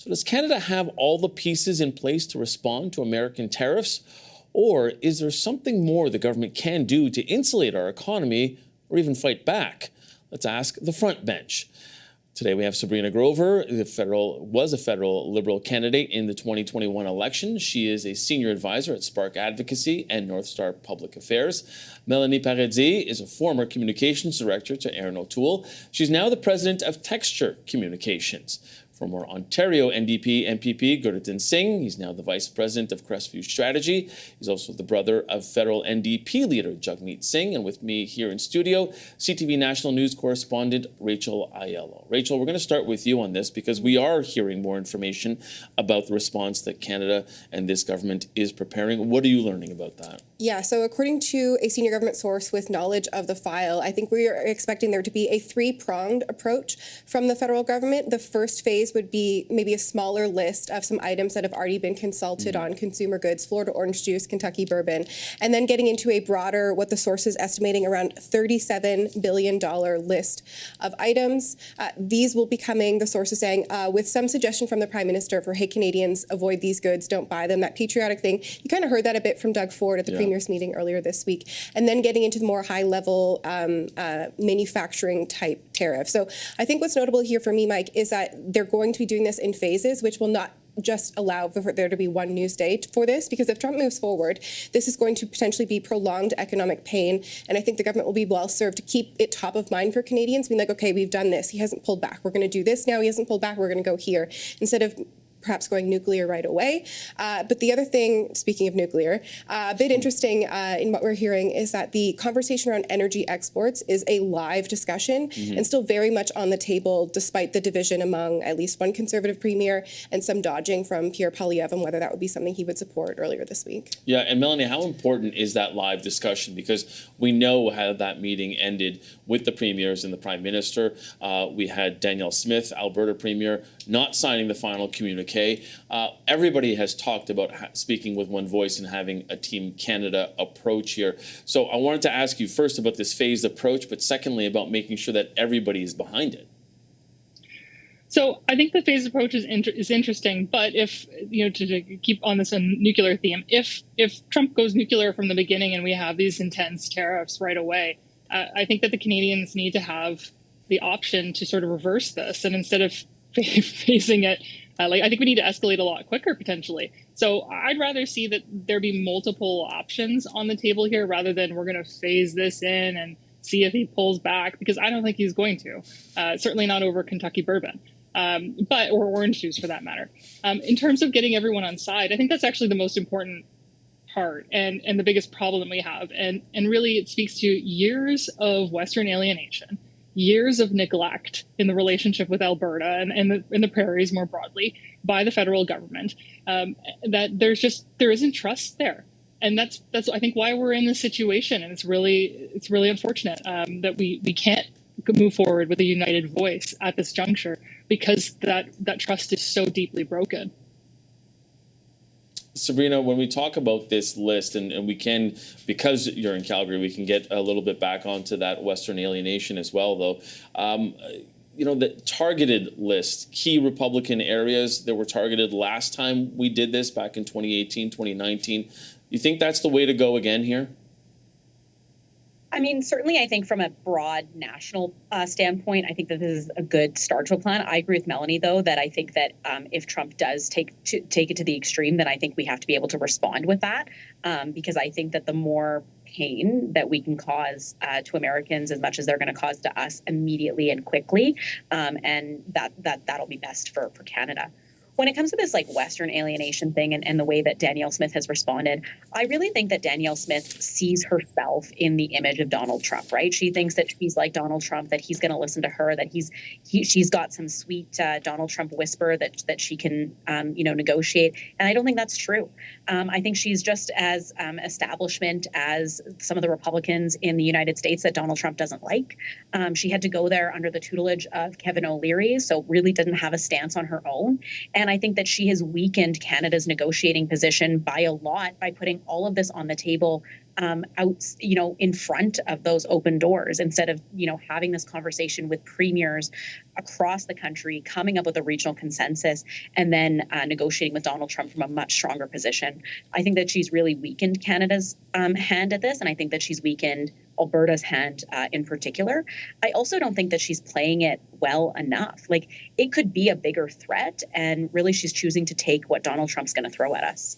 So does Canada have all the pieces in place to respond to American tariffs? Or is there something more the government can do to insulate our economy or even fight back? Let's ask the front bench. Today we have Sabrina Grover, was a federal Liberal candidate in the 2021 election. She is a senior advisor at Spark Advocacy and North Star Public Affairs. Melanie Paradis is a former communications director to Erin O'Toole. She's now the president of Texture Communications. Former Ontario NDP MPP Gurjit Singh, he's now the vice president of Crestview Strategy. He's also the brother of federal NDP leader Jagmeet Singh. And with me here in studio, CTV National News correspondent Rachel Aiello. Rachel, we're going to start with you on this because we are hearing more information about the response that Canada and this government is preparing. What are you learning about that? Yeah, so according to a senior government source with knowledge of the file, I think we are expecting there to be a three-pronged approach from the federal government. The first phase would be maybe a smaller list of some items that have already been consulted on: consumer goods, Florida orange juice, Kentucky bourbon, and then getting into a broader, what the source is estimating, around $37 billion list of items. These will be coming, the source is saying, with some suggestion from the Prime Minister for, hey, Canadians, avoid these goods, don't buy them, that patriotic thing. You kind of heard that a bit from Doug Ford at the Premier's meeting earlier this week. And then getting into the more high-level manufacturing type tariff. So I think what's notable here for me, Mike, is that they're going to be doing this in phases, which will not just allow for there to be one news day for this, because if Trump moves forward, this is going to potentially be prolonged economic pain. And I think the government will be well served to keep it top of mind for Canadians, being like, okay, we've done this. He hasn't pulled back. We're going to do this now. He hasn't pulled back. We're going to go here. Instead of perhaps going nuclear right away. But the other thing, speaking of nuclear, a bit interesting in what we're hearing is that the conversation around energy exports is a live discussion and still very much on the table, despite the division among at least one Conservative premier and some dodging from Pierre Poilievre on whether that would be something he would support earlier this week. Yeah, and Melanie, how important is that live discussion? Because we know how that meeting ended with the premiers and the Prime Minister. We had Danielle Smith, Alberta Premier, not signing the final communique. Everybody has talked about speaking with one voice and having a Team Canada approach here. So I wanted to ask you first about this phased approach, but secondly about making sure that everybody is behind it. So I think the phased approach is interesting, but if, to keep on this nuclear theme, if Trump goes nuclear from the beginning and we have these intense tariffs right away, I think that the Canadians need to have the option to sort of reverse this, and instead of facing it, I think we need to escalate a lot quicker, potentially. So I'd rather see that there be multiple options on the table here rather than we're going to phase this in and see if he pulls back, because I don't think he's going to. Certainly not over Kentucky bourbon, or orange juice for that matter. In terms of getting everyone on side, I think that's actually the most important part and the biggest problem that we have. And really it speaks to years of Western alienation, years of neglect in the relationship with Alberta and the prairies more broadly by the federal government, that there isn't trust there. And that's I think why we're in this situation. And it's really unfortunate that we can't move forward with a united voice at this juncture, because that trust is so deeply broken. Sabrina, when we talk about this list, and we can, because you're in Calgary, we can get a little bit back onto that Western alienation as well, though. The targeted list, key Republican areas that were targeted last time we did this back in 2018, 2019. You think that's the way to go again here? I mean, certainly, I think from a broad national standpoint, I think that this is a good start to a plan. I agree with Melanie, though, that I think that if Trump does take it to the extreme, then I think we have to be able to respond with that, because I think that the more pain that we can cause to Americans, as much as they're going to cause to us immediately and quickly, and that'll be best for Canada. When it comes to this Western alienation thing and the way that Danielle Smith has responded, I really think that Danielle Smith sees herself in the image of Donald Trump, right? She thinks that she's like Donald Trump, that he's going to listen to her, that she's got some sweet Donald Trump whisper that she can, negotiate. And I don't think that's true. I think she's just as establishment as some of the Republicans in the United States that Donald Trump doesn't like. She had to go there under the tutelage of Kevin O'Leary, so really didn't have a stance on her own. And I think that she has weakened Canada's negotiating position by a lot by putting all of this on the table out, in front of those open doors instead of, having this conversation with premiers across the country, coming up with a regional consensus, and then negotiating with Donald Trump from a much stronger position. I think that she's really weakened Canada's hand at this, and I think that she's weakened Alberta's hand in particular. I also don't think that she's playing it well enough. Like, it could be a bigger threat, and really she's choosing to take what Donald Trump's going to throw at us.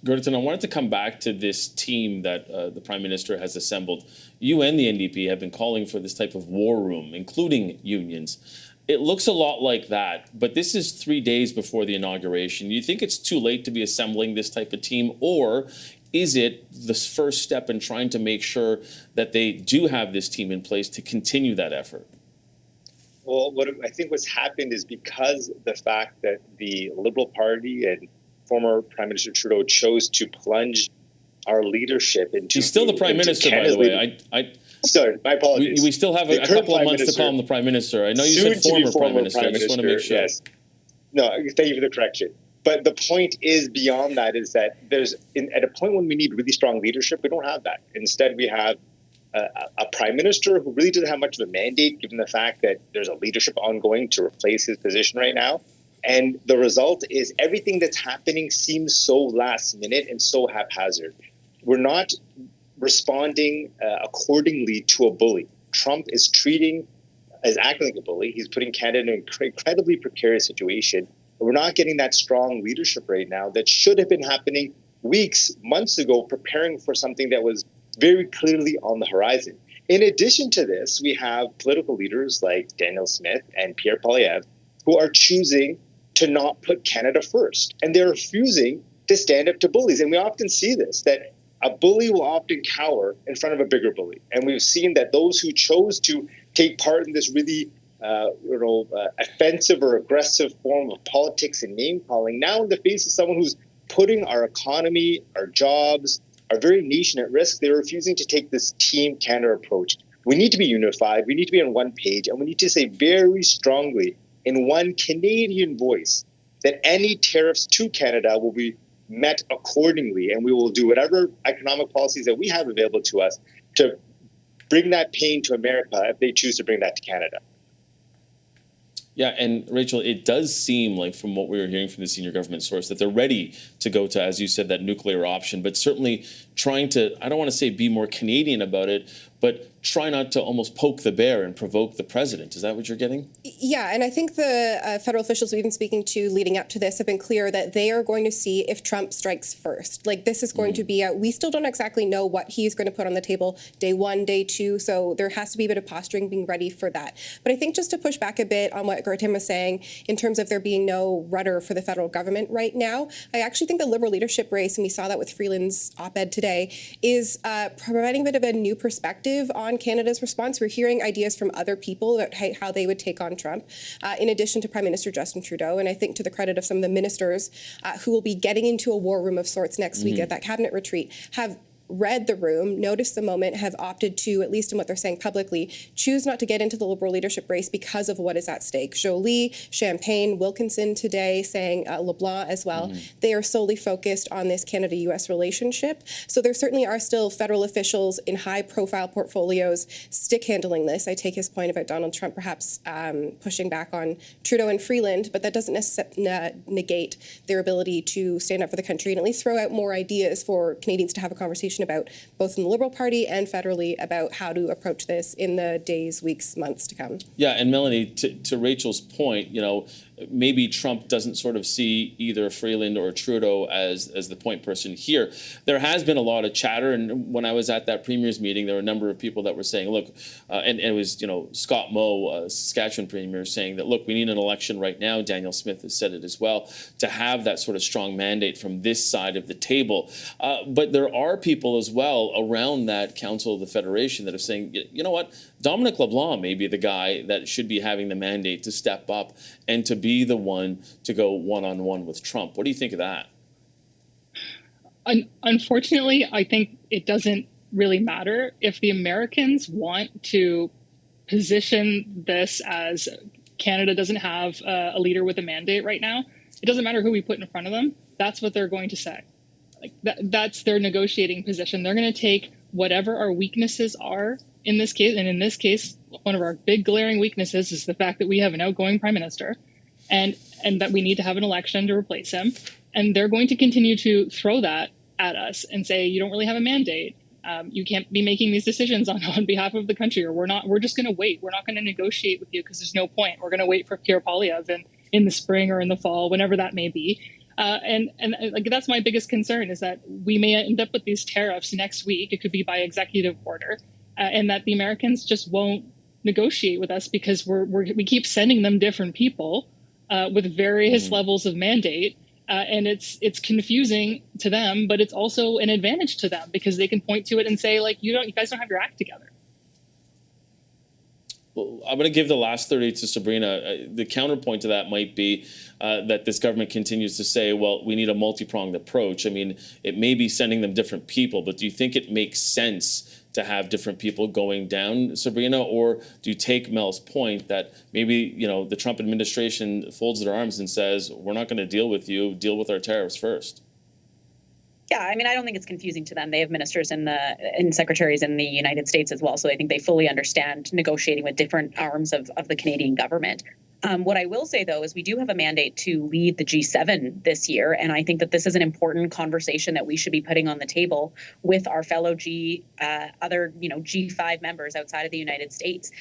Gerdeton, I wanted to come back to this team that the Prime Minister has assembled. You and the NDP have been calling for this type of war room, including unions. It looks a lot like that, but this is 3 days before the inauguration. Do you think it's too late to be assembling this type of team, or is it the first step in trying to make sure that they do have this team in place to continue that effort? Well, what I think what's happened is because the fact that the Liberal Party and former Prime Minister Trudeau chose to plunge our leadership into... He's still the Prime Minister, by the way. Sorry, my apologies. We still have a couple of months to call him the Prime Minister. I know you said former Prime Minister. I just want to make sure. Yes. No, thank you for the correction. But the point is, beyond that, is that at a point when we need really strong leadership, we don't have that. Instead, we have a Prime Minister who really doesn't have much of a mandate, given the fact that there's a leadership ongoing to replace his position right now. And the result is everything that's happening seems so last minute and so haphazard. We're not responding accordingly to a bully. Trump is acting like a bully. He's putting Canada in an incredibly precarious situation. We're not getting that strong leadership right now that should have been happening weeks, months ago, preparing for something that was very clearly on the horizon. In addition to this, we have political leaders like Daniel Smith and Pierre Poilievre who are choosing to not put Canada first. And they're refusing to stand up to bullies. And we often see this, that a bully will often cower in front of a bigger bully. And we've seen that those who chose to take part in this really offensive or aggressive form of politics and name-calling, now in the face of someone who's putting our economy, our jobs, our very nation at risk, they're refusing to take this Team Canada approach. We need to be unified. We need to be on one page. And we need to say very strongly in one Canadian voice that any tariffs to Canada will be met accordingly, and we will do whatever economic policies that we have available to us to bring that pain to America if they choose to bring that to Canada. Yeah, and Rachel, it does seem like from what we were hearing from the senior government source that they're ready to go to, as you said, that nuclear option, but certainly trying to, I don't want to say be more Canadian about it, but try not to almost poke the bear and provoke the president. Is that what you're getting? Yeah, and I think the federal officials we've been speaking to leading up to this have been clear that they are going to see if Trump strikes first. Like, this is going to be we still don't exactly know what he's going to put on the table day one, day two, so there has to be a bit of posturing, being ready for that. But I think just to push back a bit on what Gerdeton was saying in terms of there being no rudder for the federal government right now, I actually think the Liberal leadership race, and we saw that with Freeland's op-ed today, is providing a bit of a new perspective on Canada's response. We're hearing ideas from other people about how they would take on Trump, in addition to Prime Minister Justin Trudeau. And I think to the credit of some of the ministers who will be getting into a war room of sorts next week at that cabinet retreat, have read the room, noticed the moment, have opted to, at least in what they're saying publicly, choose not to get into the Liberal leadership race because of what is at stake. Jolie, Champagne, Wilkinson today saying LeBlanc as well. They are solely focused on this Canada-U.S. relationship. So there certainly are still federal officials in high-profile portfolios stick-handling this. I take his point about Donald Trump perhaps pushing back on Trudeau and Freeland, but that doesn't negate their ability to stand up for the country and at least throw out more ideas for Canadians to have a conversation about, both in the Liberal Party and federally, about how to approach this in the days, weeks, months to come. Yeah, and Melanie, to Rachel's point, maybe Trump doesn't sort of see either Freeland or Trudeau as the point person here. There has been a lot of chatter, and when I was at that Premier's meeting, there were a number of people that were saying, look, and it was, Scott Moe, Saskatchewan Premier, saying that, look, we need an election right now. Daniel Smith has said it as well, to have that sort of strong mandate from this side of the table. But there are people as well around that Council of the Federation that are saying, you know what, Dominic LeBlanc may be the guy that should be having the mandate to step up and to be the one to go one-on-one with Trump. What do you think of that? Unfortunately, I think it doesn't really matter. If the Americans want to position this as Canada doesn't have a leader with a mandate right now, it doesn't matter who we put in front of them. That's what they're going to say. That's their negotiating position. They're going to take whatever our weaknesses are in this case, and in this case, one of our big glaring weaknesses is the fact that we have an outgoing prime minister, and that we need to have an election to replace him. And they're going to continue to throw that at us and say, you don't really have a mandate. You can't be making these decisions on behalf of the country, or we're just going to wait. We're not going to negotiate with you because there's no point. We're going to wait for Pierre Poilievre in the spring or in the fall, whenever that may be. And that's my biggest concern, is that we may end up with these tariffs next week. It could be by executive order, and that the Americans just won't negotiate with us because we keep sending them different people with various levels of mandate. And it's confusing to them, but it's also an advantage to them because they can point to it and say, like, you guys don't have your act together. Well, I'm going to give the last 30 to Sabrina. The counterpoint to that might be that this government continues to say, well, we need a multi-pronged approach. I mean, it may be sending them different people, but do you think it makes sense to have different people going down, Sabrina? Or do you take Mel's point that maybe, the Trump administration folds their arms and says, we're not going to deal with you, deal with our tariffs first? Yeah, I mean, I don't think it's confusing to them. They have ministers and secretaries in the United States as well, so I think they fully understand negotiating with different arms of the Canadian government. What I will say, though, is we do have a mandate to lead the G7 this year, and I think that this is an important conversation that we should be putting on the table with our fellow other G5 members outside of the United States,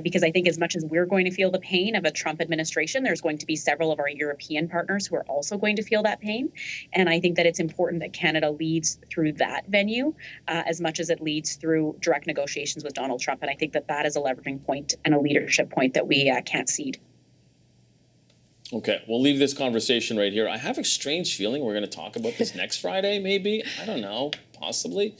because I think as much as we're going to feel the pain of a Trump administration, there's going to be several of our European partners who are also going to feel that pain, and I think that it's important that Canada leads through that venue as much as it leads through direct negotiations with Donald Trump, and I think that that is a leveraging point and a leadership point that we can't cede. Okay, we'll leave this conversation right here. I have a strange feeling we're going to talk about this next Friday, maybe. I don't know, possibly.